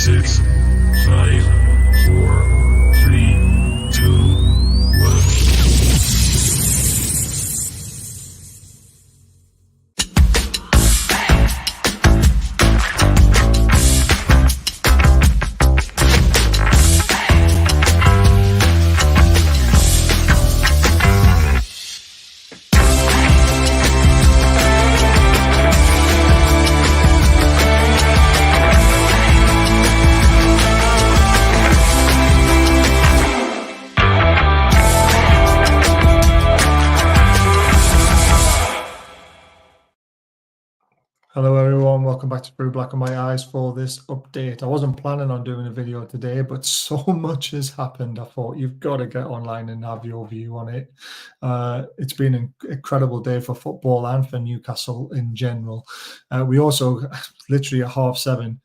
6, 5, 4, 3, 2, 1. Hello everyone, welcome back to Blue Black and My Eyes for this update. I wasn't planning on doing a video today, but so much has happened. I thought you've got to get online and have your view on it. It's been an incredible day for football and for Newcastle in general. We also, literally at 7:30,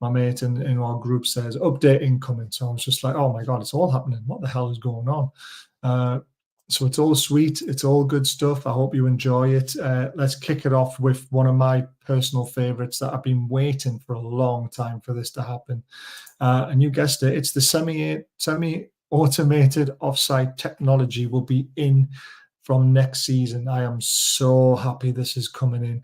my mate in our group says, update incoming. So I was just like, oh my God, it's all happening. What the hell is going on? So it's all sweet. It's all good stuff. I hope you enjoy it. Let's kick it off with one of my personal favorites that I've been waiting for a long time for this to happen. And you guessed it. It's the semi-automated offside technology will be in from next season. I am so happy this is coming in.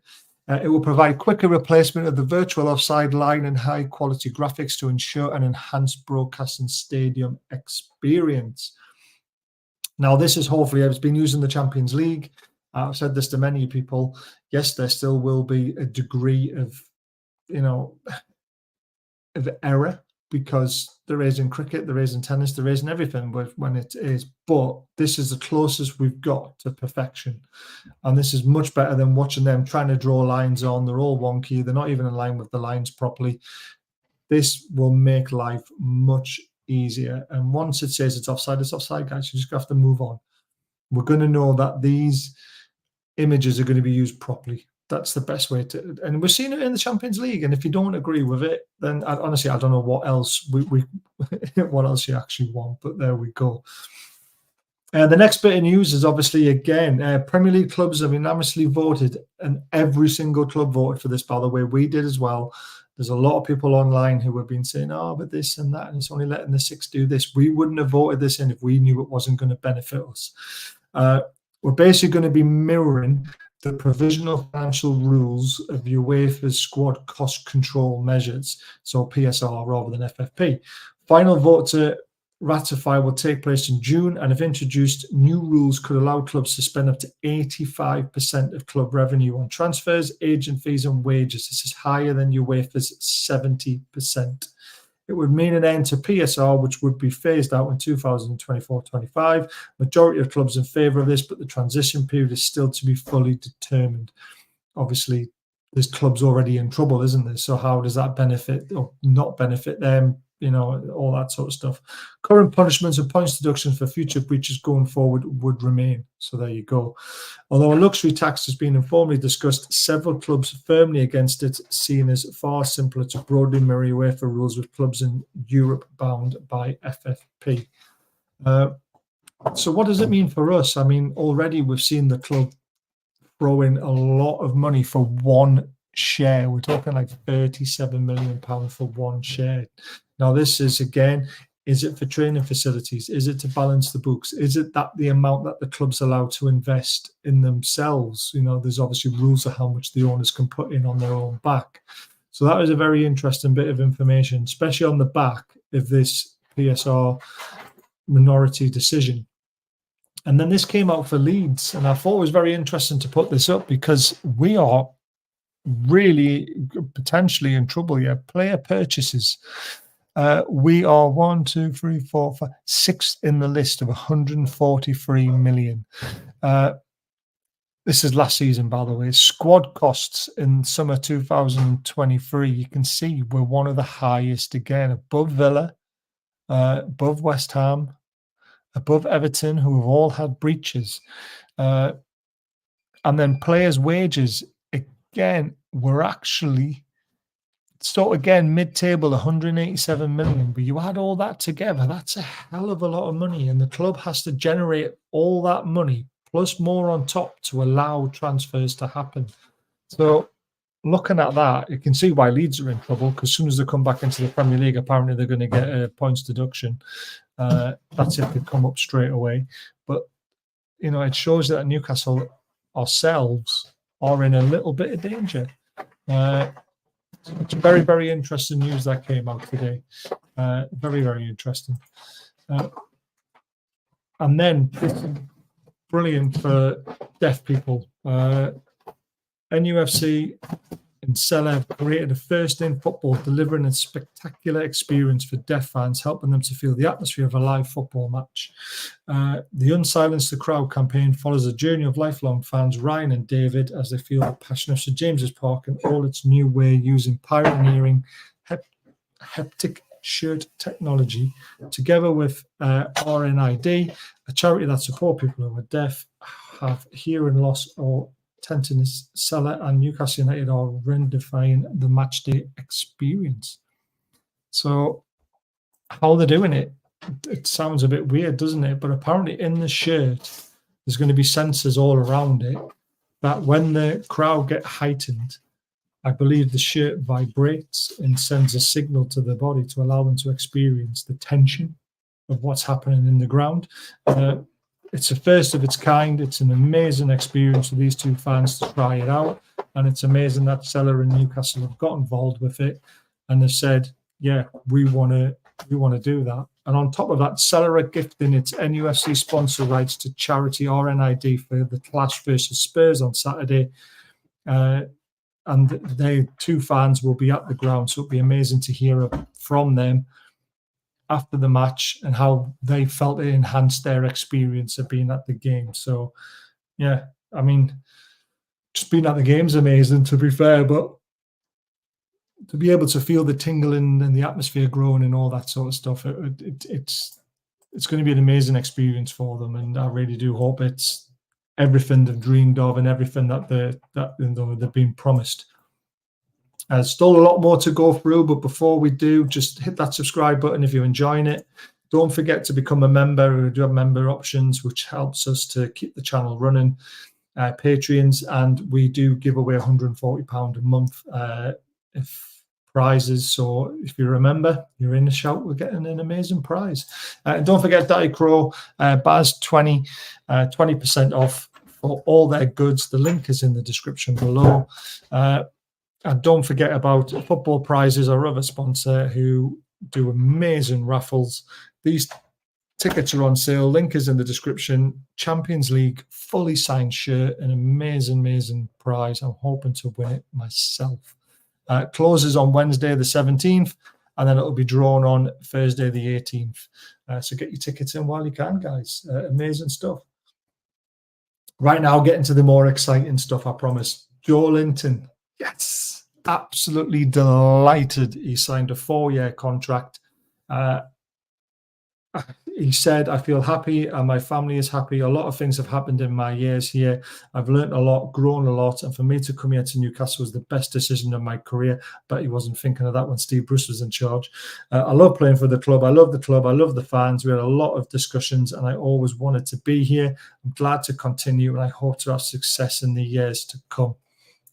It will provide quicker replacement of the virtual offside line and high quality graphics to ensure an enhanced broadcast and stadium experience. Now, this is hopefully, it's been used in the Champions League. I've said this to many people. Yes, there still will be a degree of, of error, because there is in cricket, there is in tennis, there is in everything when it is. But this is the closest we've got to perfection. And this is much better than watching them trying to draw lines on. They're all wonky. They're not even in line with the lines properly. This will make life much easier. And once it says it's offside, guys. You just have to move on. We're going to know that these images are going to be used properly. That's the best way to, and we're seeing it in the Champions League. And if you don't agree with it, then honestly, I don't know what else what else you actually want. But there we go. The next bit of news is obviously, again, Premier League clubs have unanimously voted, and every single club voted for this, by the way. We did as well. There's a lot of people online who have been saying, oh, but this and that, and it's only letting the 6 do this. We wouldn't have voted this in if we knew it wasn't going to benefit us. We're basically going to be mirroring the provisional financial rules of UEFA's squad cost control measures, so PSR rather than FFP. Final vote to ratify will take place in June, and if introduced, new rules could allow clubs to spend up to 85% of club revenue on transfers, agent fees and wages. This is higher than UEFA's 70%. It would mean an end to PSR, which would be phased out in 2024-25. Majority of clubs in favour of this, but the transition period is still to be fully determined. Obviously, there's clubs already in trouble, isn't there? So how does that benefit or not benefit them? All that sort of stuff. Current punishments and points deductions for future breaches going forward would remain. So there you go. Although a luxury tax has been informally discussed, several clubs firmly against it, seen as far simpler to broadly mirror UEFA rules with clubs in Europe bound by FFP. So what does it mean for us? I mean, already we've seen the club throw in a lot of money for one share. We're talking like £37 million for one share. Now, this is, again, is it for training facilities? Is it to balance the books? Is it that the amount that the club's allowed to invest in themselves? There's obviously rules of how much the owners can put in on their own back. So that is a very interesting bit of information, especially on the back of this PSR minority decision. And then this came out for Leeds, and I thought it was very interesting to put this up because we are really potentially in trouble here. Player purchases. We are 1, 2, 3, 4, 5, 6th in the list of 143 million. This is last season, by the way. Squad costs in summer 2023, you can see we're one of the highest again, above Villa, above West Ham, above Everton, who have all had breaches. And then players' wages, again, we're actually again mid-table, 187 million. But you add all that together, that's a hell of a lot of money, and the club has to generate all that money plus more on top to allow transfers to happen. So looking at that, you can see why Leeds are in trouble, because as soon as they come back into the Premier League, apparently they're going to get a points deduction. That's if they come up straight away. But, it shows that Newcastle ourselves are in a little bit of danger. It's very, very interesting news that came out today. Very, very interesting. And then, brilliant for deaf people. NUFC and Sella have created a first in football, delivering a spectacular experience for deaf fans, helping them to feel the atmosphere of a live football match. The Unsilence the Crowd campaign follows a journey of lifelong fans, Ryan and David, as they feel the passion of St James's Park and all its new way using pioneering haptic shirt technology, together with RNID, a charity that support people who are deaf, have hearing loss or tinnitus. Sella and Newcastle United are redefining the match day experience. So how they're doing it, it sounds a bit weird, doesn't it? But apparently in the shirt, there's going to be sensors all around it that when the crowd get heightened, I believe the shirt vibrates and sends a signal to the body to allow them to experience the tension of what's happening in the ground. It's a first of its kind. It's an amazing experience for these two fans to try it out. And it's amazing that Sella and Newcastle have got involved with it. And they've said, yeah, we want to do that. And on top of that, Sella are gifting its NUFC sponsor rights to charity RNID for the Clash versus Spurs on Saturday. And they two fans will be at the ground. So it'll be amazing to hear from them after the match and how they felt it enhanced their experience of being at the game. So, yeah, I mean, just being at the game is amazing, to be fair, but to be able to feel the tingling and the atmosphere growing and all that sort of stuff, it's going to be an amazing experience for them. And I really do hope it's everything they've dreamed of and everything that they've been promised. Still a lot more to go through, but before we do, just hit that subscribe button if you're enjoying it. Don't forget to become a member. We do have member options, which helps us to keep the channel running. Patreons, and we do give away £140 a month if prizes. So if you remember, you're in the shout, we're getting an amazing prize. And don't forget Daddy Crow, Baz 20% off for all their goods. The link is in the description below. And don't forget about Football Prizes, our other sponsor, who do amazing raffles. These tickets are on sale. Link is in the description. Champions League, fully signed shirt, an amazing, amazing prize. I'm hoping to win it myself. Closes on Wednesday the 17th, and then it'll be drawn on Thursday the 18th. So get your tickets in while you can, guys. Amazing stuff. Right now, getting to the more exciting stuff, I promise. Joelinton. Yes, absolutely delighted. He signed a 4-year contract. He said, I feel happy and my family is happy. A lot of things have happened in my years here. I've learned a lot, grown a lot. And for me to come here to Newcastle was the best decision of my career. But he wasn't thinking of that when Steve Bruce was in charge. I love playing for the club. I love the club. I love the fans. We had a lot of discussions and I always wanted to be here. I'm glad to continue and I hope to have success in the years to come.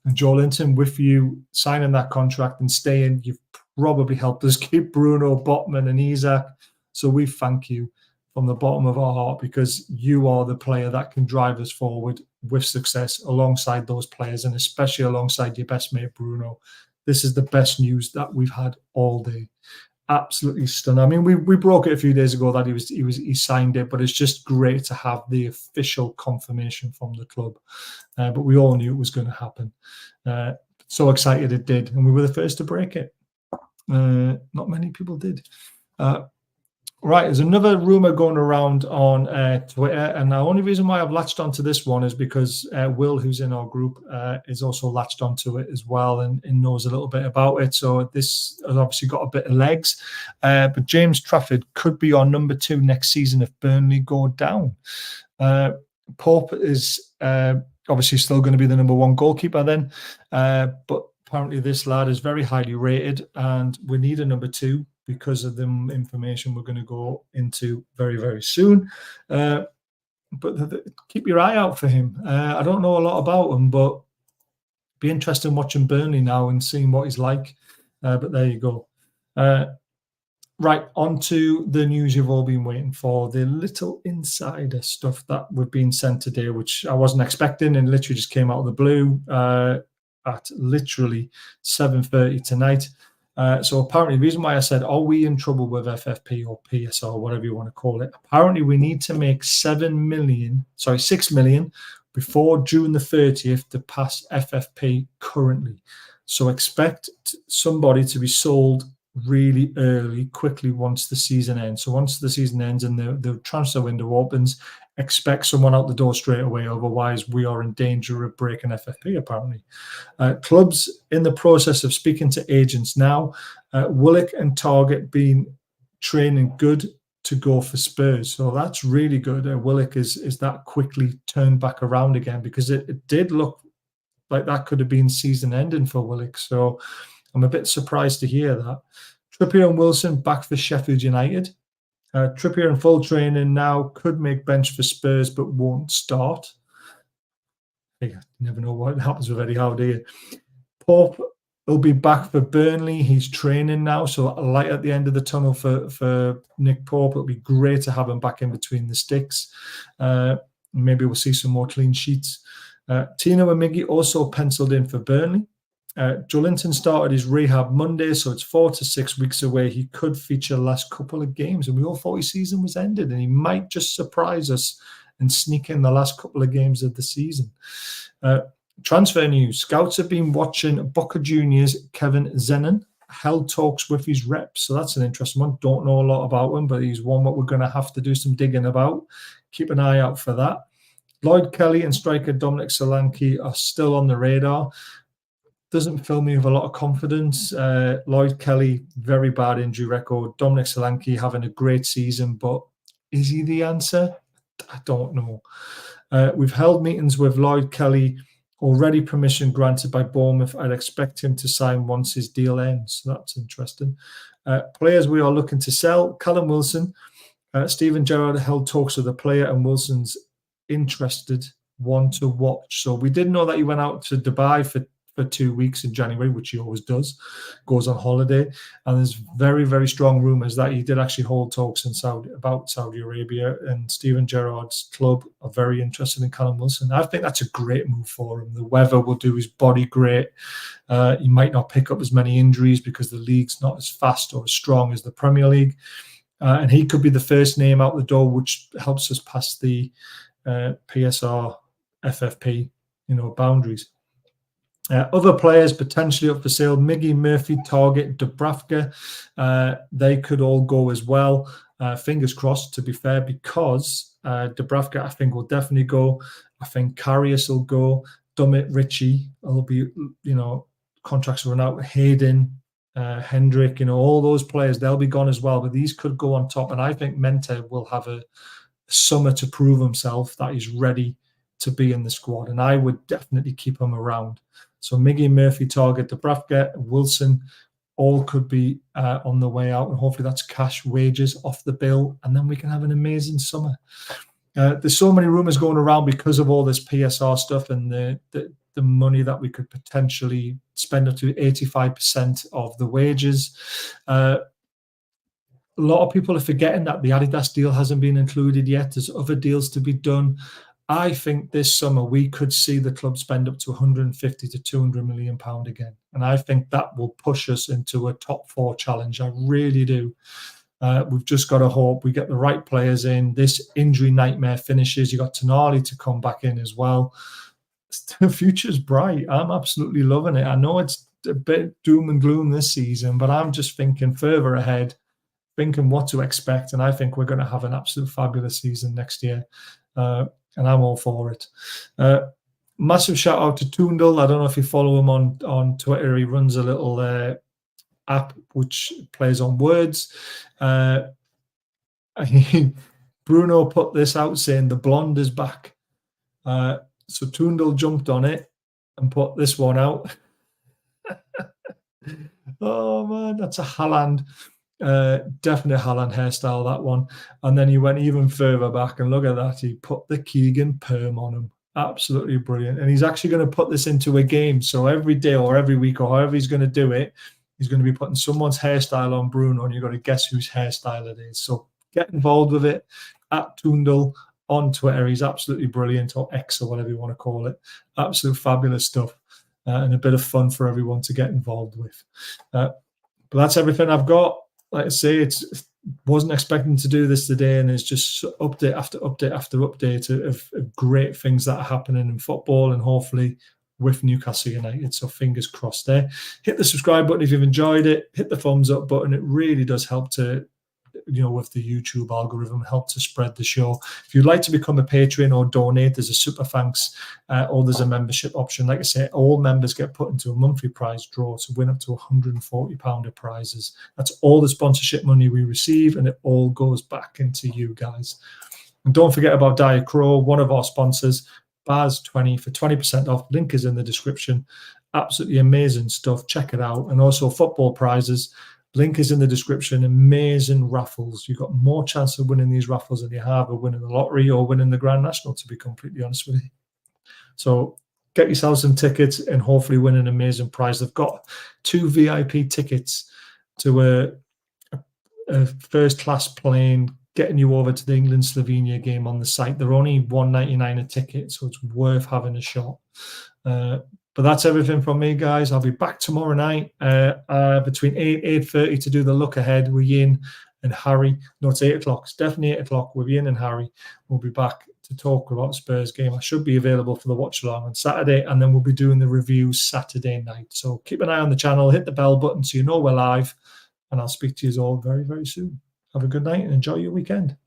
And Joelinton, with you signing that contract and staying, you've probably helped us keep Bruno, Botman and Isaac. So we thank you from the bottom of our heart, because you are the player that can drive us forward with success alongside those players, and especially alongside your best mate, Bruno. This is the best news that we've had all day. Absolutely stunning. I mean, we broke it a few days ago that he signed it, but it's just great to have the official confirmation from the club. But we all knew it was going to happen. So excited it did, and we were the first to break it. Not many people did. Right, there's another rumor going around on Twitter, and the only reason why I've latched onto this one is because Will, who's in our group, is also latched onto it as well and knows a little bit about it. So this has obviously got a bit of legs. But James Trafford could be our number 2 next season if Burnley go down. Pope is obviously still going to be the number 1 goalkeeper then, but apparently this lad is very highly rated, and we need a number 2. Because of the information we're going to go into very, very soon. But keep your eye out for him. I don't know a lot about him, but Be interesting watching Burnley now and seeing what he's like. But there you go. Right, on to the news you've all been waiting for, the little insider stuff that we've been sent today, which I wasn't expecting and literally just came out of the blue at literally 7:30 tonight. So apparently, the reason why I said, are we in trouble with FFP or PSR, whatever you want to call it? Apparently, we need to make 6 million before June the 30th to pass FFP currently. So expect somebody to be sold really early, quickly once the season ends. So once the season ends and the transfer window opens, expect someone out the door straight away. Otherwise, we are in danger of breaking FFP, apparently. Clubs in the process of speaking to agents now. Willock and Target been training good to go for Spurs. So that's really good. Willock is that quickly turned back around again, because it did look like that could have been season ending for Willock. So I'm a bit surprised to hear that. Trippier and Wilson back for Sheffield United. Trippier in full training now, could make bench for Spurs but won't start. Hey, you never know what happens with Eddie Howe, do you? Pope will be back for Burnley. He's training now, so a light at the end of the tunnel for Nick Pope. It'll be great to have him back in between the sticks. Maybe we'll see some more clean sheets. Tino and Miggy also penciled in for Burnley. Joelinton started his rehab Monday, so it's 4 to 6 weeks away. He could feature the last couple of games, and we all thought his season was ended, and he might just surprise us and sneak in the last couple of games of the season. Transfer news. Scouts have been watching Boca Juniors' Kevin Zenon held talks with his reps, so that's an interesting one. Don't know a lot about him, but he's one that we're going to have to do some digging about. Keep an eye out for that. Lloyd Kelly and striker Dominic Solanke are still on the radar. Doesn't fill me with a lot of confidence. Lloyd Kelly, very bad injury record. Dominic Solanke having a great season, but is he the answer? I don't know. We've held meetings with Lloyd Kelly, already permission granted by Bournemouth. I'd expect him to sign once his deal ends. So that's interesting. Players we are looking to sell. Callum Wilson. Steven Gerrard held talks with the player, and Wilson's interested, one to watch. So we did know that he went out to Dubai for 2 weeks in January, which he always does, goes on holiday. And there's very, very strong rumours that he did actually hold talks about Saudi Arabia, and Steven Gerrard's club are very interested in Callum Wilson. I think that's a great move for him. The weather will do his body great. He might not pick up as many injuries because the league's not as fast or as strong as the Premier League. And he could be the first name out the door, which helps us pass the PSR, FFP, boundaries. Other players potentially up for sale: Miggy, Murphy, Target, Dubravka. They could all go as well. Fingers crossed, to be fair, because Dubravka, I think, will definitely go. I think Karius will go. Dummett, Ritchie will be, contracts run out. Hayden, Hendrick, all those players, they'll be gone as well. But these could go on top. And I think Mente will have a summer to prove himself that he's ready to be in the squad. And I would definitely keep him around. So Miggy, Murphy, Target, Dubravka, Wilson, all could be on the way out. And hopefully that's cash wages off the bill. And then we can have an amazing summer. There's so many rumours going around because of all this PSR stuff and the money that we could potentially spend up to 85% of the wages. A lot of people are forgetting that the Adidas deal hasn't been included yet. There's other deals to be done. I think this summer we could see the club spend up to 150 to 200 million pound again. And I think that will push us into a top 4 challenge. I really do. We've just got to hope we get the right players in. This injury nightmare finishes. You got Tonali to come back in as well. The future's bright. I'm absolutely loving it. I know it's a bit doom and gloom this season, but I'm just thinking further ahead, thinking what to expect. And I think we're going to have an absolute fabulous season next year. And I'm all for it. Massive shout out to Toondle. I don't know if you follow him on Twitter. He runs a little app which plays on words. Bruno put this out saying the blonde is back. So Toondle jumped on it and put this one out. Oh man, that's a Haaland. Definite Haaland hairstyle, that one. And then he went even further back, and look at that, he put the Keegan perm on him. Absolutely brilliant. And he's actually going to put this into a game. So every day or every week or however he's going to do it, he's going to be putting someone's hairstyle on Bruno, and you've got to guess whose hairstyle it is. So get involved with it at Toondle on Twitter. He's absolutely brilliant, or X or whatever you want to call it. Absolute fabulous stuff, and a bit of fun for everyone to get involved with. But that's everything I've got. Like I say, wasn't expecting to do this today, and it's just update after update after update of great things that are happening in football, and hopefully with Newcastle United. So fingers crossed there. Hit the subscribe button if you've enjoyed it. Hit the thumbs up button. It really does help to, with the YouTube algorithm, help to spread the show. If you'd like to become a patron or donate, there's a super thanks or there's a membership option. Like I say, all members get put into a monthly prize draw to win up to £140 of prizes. That's all the sponsorship money we receive, and it all goes back into you guys. And don't forget about Diet Crow, one of our sponsors, Baz20 for 20% off. Link is in the description. Absolutely amazing stuff. Check it out. And also football prizes. Link is in the description. Amazing raffles. You've got more chance of winning these raffles than you have of winning the lottery or winning the Grand National, to be completely honest with you. So get yourself some tickets and hopefully win an amazing prize. They've got 2 VIP tickets to a first-class plane getting you over to the England-Slovenia game on the site. They're only $1.99 a ticket, so it's worth having a shot. But that's everything from me, guys. I'll be back tomorrow night between 8:30 to do the look ahead with Yin and Harry. No, it's 8 o'clock. It's definitely 8 o'clock with Yin and Harry. We'll be back to talk about Spurs game. I should be available for the watch along on Saturday, and then we'll be doing the reviews Saturday night. So keep an eye on the channel, hit the bell button so you know we're live, and I'll speak to you all very, very soon. Have a good night and enjoy your weekend.